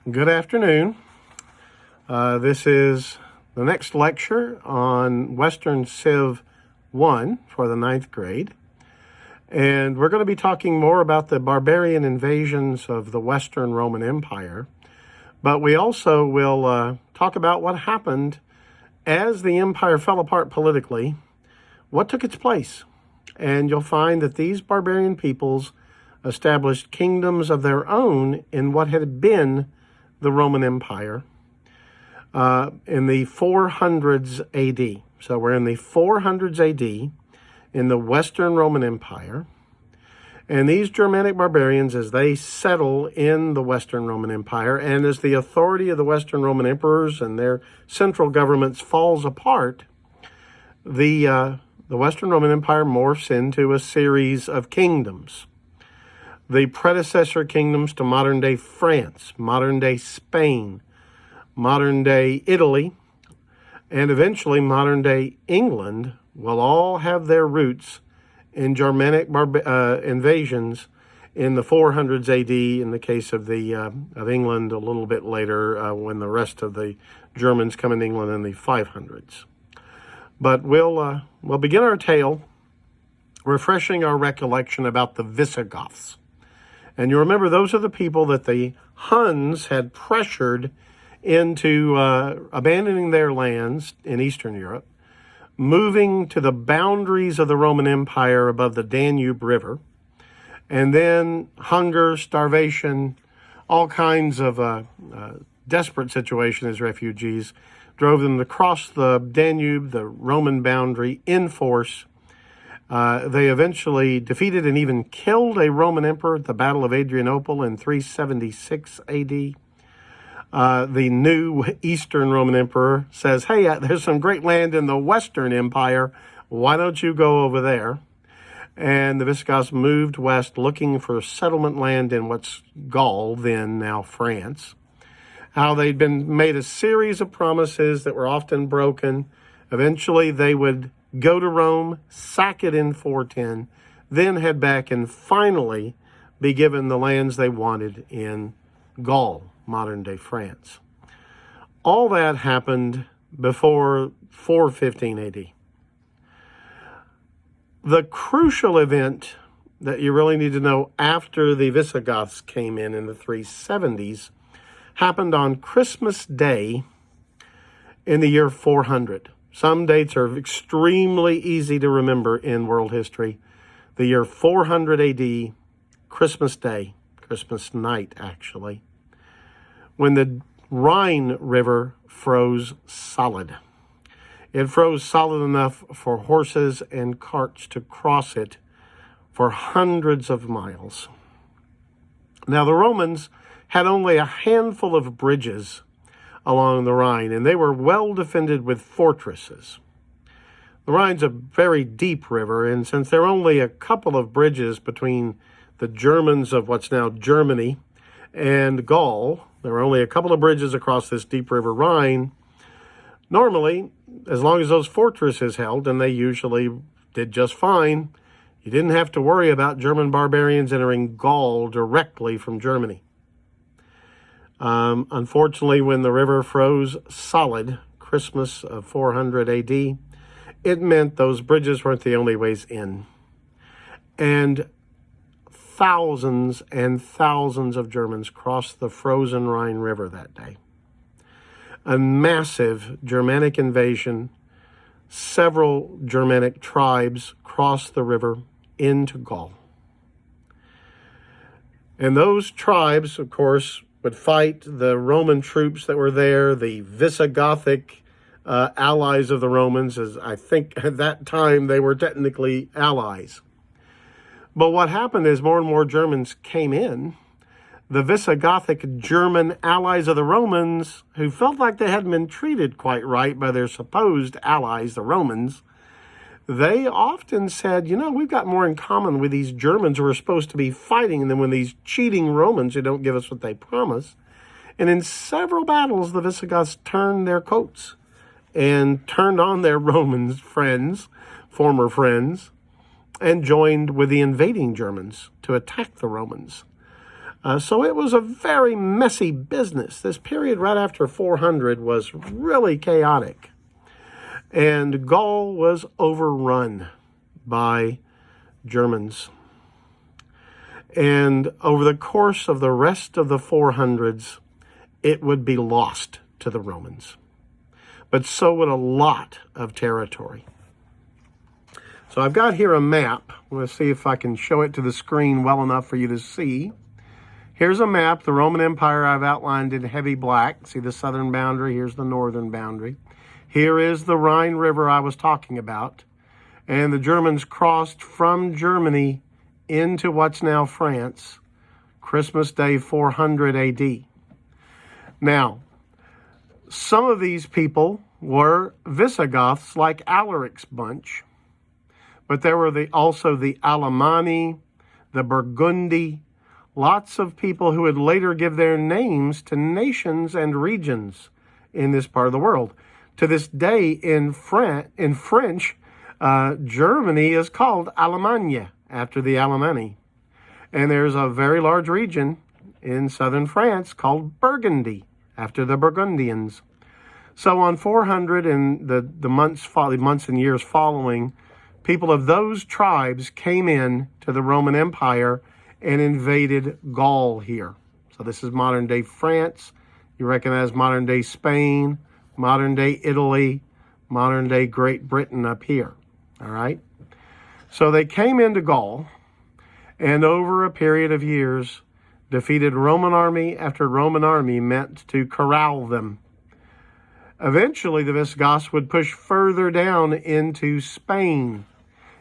Good afternoon. This is the next lecture on Western Civ 1 for the 9th grade. And we're going to be talking more about the barbarian invasions of the Western Roman Empire. But we also will talk about what happened as the empire fell apart politically, what took its place. And you'll find that these barbarian peoples established kingdoms of their own in what had been the Roman Empire in the 400s AD. So we're in the 400s AD in the Western Roman Empire. And these Germanic barbarians, as they settle in the Western Roman Empire, and as the authority of the Western Roman emperors and their central governments falls apart, the Western Roman Empire morphs into a series of kingdoms. The predecessor kingdoms to modern-day France, modern-day Spain, modern-day Italy, and eventually modern-day England will all have their roots in Germanic invasions in the 400s AD, in the case of England a little bit later when the rest of the Germans come in England in the 500s. But we'll begin our tale refreshing our recollection about the Visigoths. And you remember, those are the people that the Huns had pressured into abandoning their lands in Eastern Europe, moving to the boundaries of the Roman Empire above the Danube River, and then hunger, starvation, all kinds of desperate situation as refugees drove them to cross the Danube, the Roman boundary, in force. They eventually defeated and even killed a Roman emperor at the Battle of Adrianople in 376 AD. The new Eastern Roman emperor says, hey, there's some great land in the Western Empire. Why don't you go over there? And the Visigoths moved west looking for settlement land in what's Gaul, then now France. How they'd been made a series of promises that were often broken. Eventually they would go to Rome, sack it in 410, then head back and finally be given the lands they wanted in Gaul, modern-day France. All that happened before 415 AD. The crucial event that you really need to know after the Visigoths came in the 370s happened on Christmas Day in the year 400. Some dates are extremely easy to remember in world history. The year 400 AD, Christmas Day, Christmas night actually, when the Rhine River froze solid. It froze solid enough for horses and carts to cross it for hundreds of miles. Now, the Romans had only a handful of bridges along the Rhine, and they were well defended with fortresses. The Rhine's a very deep river, and since there are only a couple of bridges between the Germans of what's now Germany and Gaul, there were only a couple of bridges across this deep river Rhine. Normally, as long as those fortresses held, and they usually did just fine, you didn't have to worry about German barbarians entering Gaul directly from Germany. Unfortunately, when the river froze solid, Christmas of 400 AD, it meant those bridges weren't the only ways in. And thousands and thousands of Germans crossed the frozen Rhine River that day. A massive Germanic invasion. Several Germanic tribes crossed the river into Gaul. And those tribes, of course, would fight the Roman troops that were there, the Visigothic allies of the Romans, as I think at that time they were technically allies. But what happened is more and more Germans came in. The Visigothic German allies of the Romans, who felt like they hadn't been treated quite right by their supposed allies, the Romans, they often said, we've got more in common with these Germans who are supposed to be fighting than with these cheating Romans who don't give us what they promise. And in several battles, the Visigoths turned their coats and turned on their Roman friends, former friends, and joined with the invading Germans to attack the Romans. So it was a very messy business. This period right after 400 was really chaotic. And Gaul was overrun by Germans. And over the course of the rest of the 400s, it would be lost to the Romans. But so would a lot of territory. So I've got here a map. Let's see if I can show it to the screen well enough for you to see. Here's a map, the Roman Empire I've outlined in heavy black. See the southern boundary, here's the northern boundary. Here is the Rhine River I was talking about. And the Germans crossed from Germany into what's now France, Christmas Day 400 AD. Now, some of these people were Visigoths, like Alaric's bunch, but there were also the Alemanni, the Burgundy, lots of people who would later give their names to nations and regions in this part of the world. To this day, in French, Germany is called Allemagne, after the Alemanni. And there's a very large region in southern France called Burgundy, after the Burgundians. So on 400 and the months and years following, people of those tribes came in to the Roman Empire and invaded Gaul here. So this is modern-day France. You recognize modern-day Spain, modern-day Italy, modern-day Great Britain up here. All right? So they came into Gaul, and over a period of years, defeated Roman army after Roman army meant to corral them. Eventually, the Visigoths would push further down into Spain.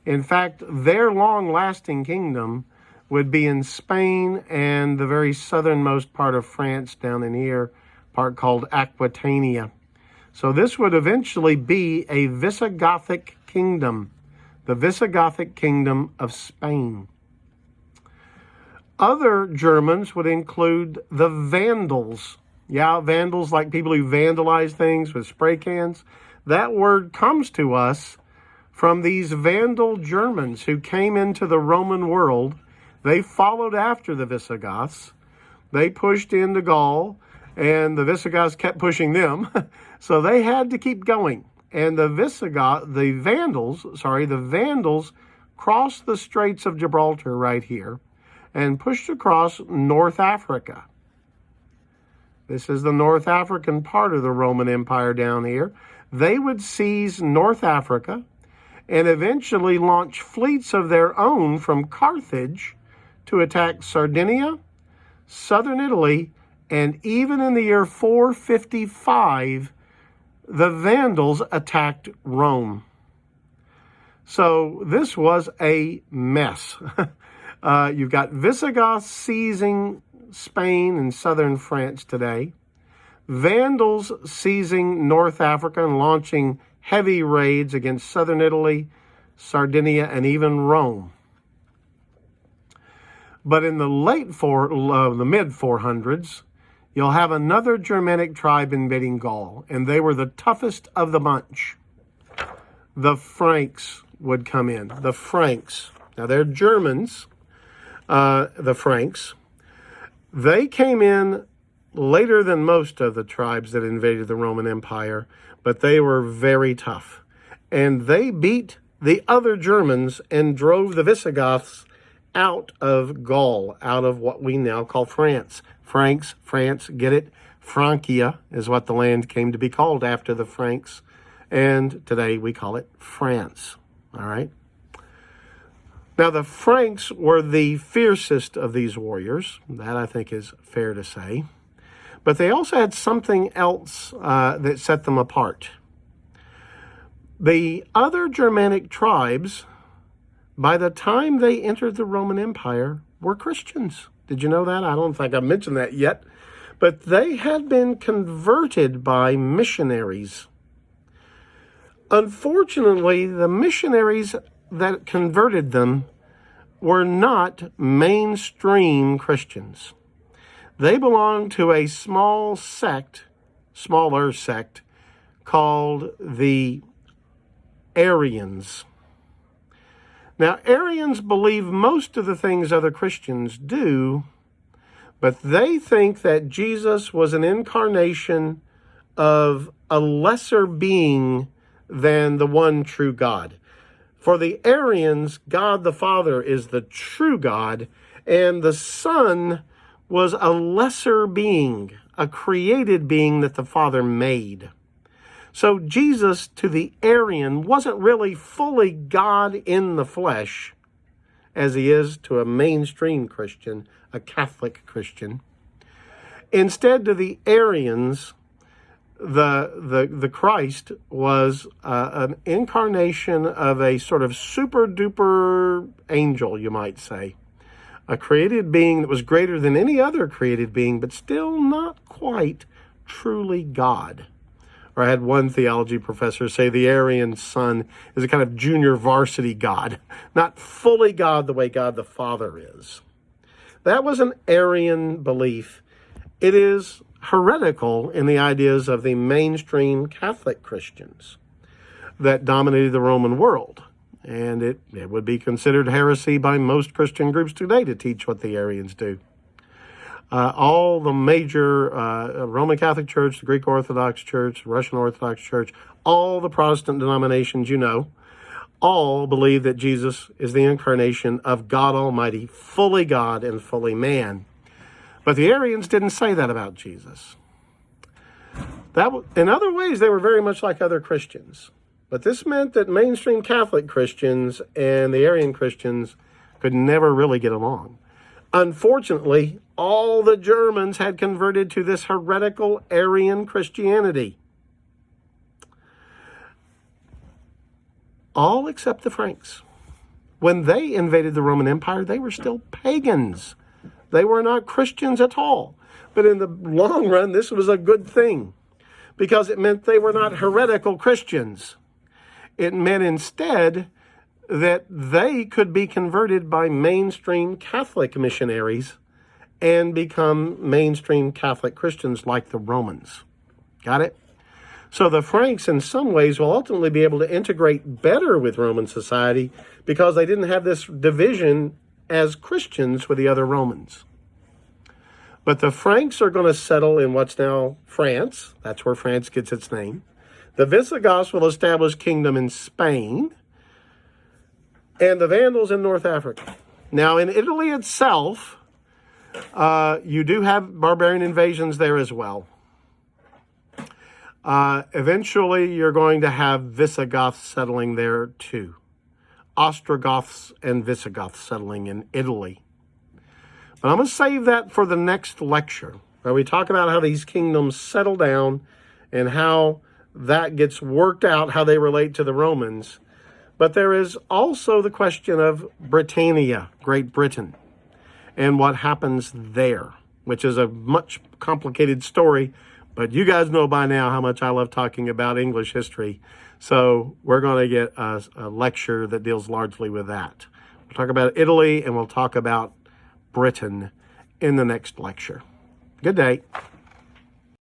In fact, their long-lasting kingdom would be in Spain and the very southernmost part of France down in here, part called Aquitania. So this would eventually be a Visigothic kingdom, the Visigothic kingdom of Spain. Other Germans would include the Vandals. Yeah, Vandals, like people who vandalize things with spray cans. That word comes to us from these Vandal Germans who came into the Roman world. They followed after the Visigoths. They pushed into Gaul, and the Visigoths kept pushing them. So they had to keep going. And the Vandals crossed the Straits of Gibraltar right here and pushed across North Africa. This is the North African part of the Roman Empire down here. They would seize North Africa and eventually launch fleets of their own from Carthage to attack Sardinia, southern Italy, and even in the year 455, the Vandals attacked Rome. So this was a mess. You've got Visigoths seizing Spain and southern France today, Vandals seizing North Africa and launching heavy raids against southern Italy, Sardinia, and even Rome. But in the the mid-400s, you'll have another Germanic tribe invading Gaul, and they were the toughest of the bunch. The Franks would come in. The Franks. Now, they're Germans, the Franks. They came in later than most of the tribes that invaded the Roman Empire, but they were very tough. And they beat the other Germans and drove the Visigoths out of Gaul, out of what we now call France. Franks, France, get it? Francia is what the land came to be called after the Franks. And today we call it France. All right? Now, the Franks were the fiercest of these warriors. That, I think, is fair to say. But they also had something else that set them apart. The other Germanic tribes, by the time they entered the Roman Empire, were Christians. Did you know that? I don't think I've mentioned that yet. But they had been converted by missionaries. Unfortunately, the missionaries that converted them were not mainstream Christians. They belonged to a smaller sect, called the Aryans. Now, Aryans believe most of the things other Christians do, But they think that Jesus was an incarnation of a lesser being than the one true God. For the Aryans, God the Father is the true God, and the Son was a lesser being, a created being that the Father made. So Jesus, to the Aryan, wasn't really fully God in the flesh, as he is to a mainstream Christian, a Catholic Christian. Instead, to the Aryans, the Christ was an incarnation of a sort of super-duper angel, you might say. A created being that was greater than any other created being, but still not quite truly God. Or I had one theology professor say the Aryan Son is a kind of junior varsity God, not fully God the way God the Father is. That was an Aryan belief. It is heretical in the ideas of the mainstream Catholic Christians that dominated the Roman world. And it would be considered heresy by most Christian groups today to teach what the Aryans do. All the major Roman Catholic Church, the Greek Orthodox Church, Russian Orthodox Church, all the Protestant denominations, all believe that Jesus is the incarnation of God Almighty, fully God and fully man. But the Aryans didn't say that about Jesus. In other ways, they were very much like other Christians. But this meant that mainstream Catholic Christians and the Aryan Christians could never really get along. Unfortunately, all the Germans had converted to this heretical Aryan Christianity. All except the Franks. When they invaded the Roman Empire, they were still pagans. They were not Christians at all. But in the long run, this was a good thing because it meant they were not heretical Christians. It meant instead that they could be converted by mainstream Catholic missionaries and become mainstream Catholic Christians like the Romans. Got it? So the Franks, in some ways, will ultimately be able to integrate better with Roman society because they didn't have this division as Christians with the other Romans. But the Franks are going to settle in what's now France. That's where France gets its name. The Visigoths will establish kingdom in Spain, and the Vandals in North Africa. Now, in Italy itself, you do have barbarian invasions there as well. Eventually, you're going to have Visigoths settling there too. Ostrogoths and Visigoths settling in Italy. But I'm going to save that for the next lecture, where we talk about how these kingdoms settle down and how that gets worked out, how they relate to the Romans. But there is also the question of Britannia, Great Britain, and what happens there, which is a much complicated story. But you guys know by now how much I love talking about English history. So we're going to get a lecture that deals largely with that. We'll talk about Italy and we'll talk about Britain in the next lecture. Good day.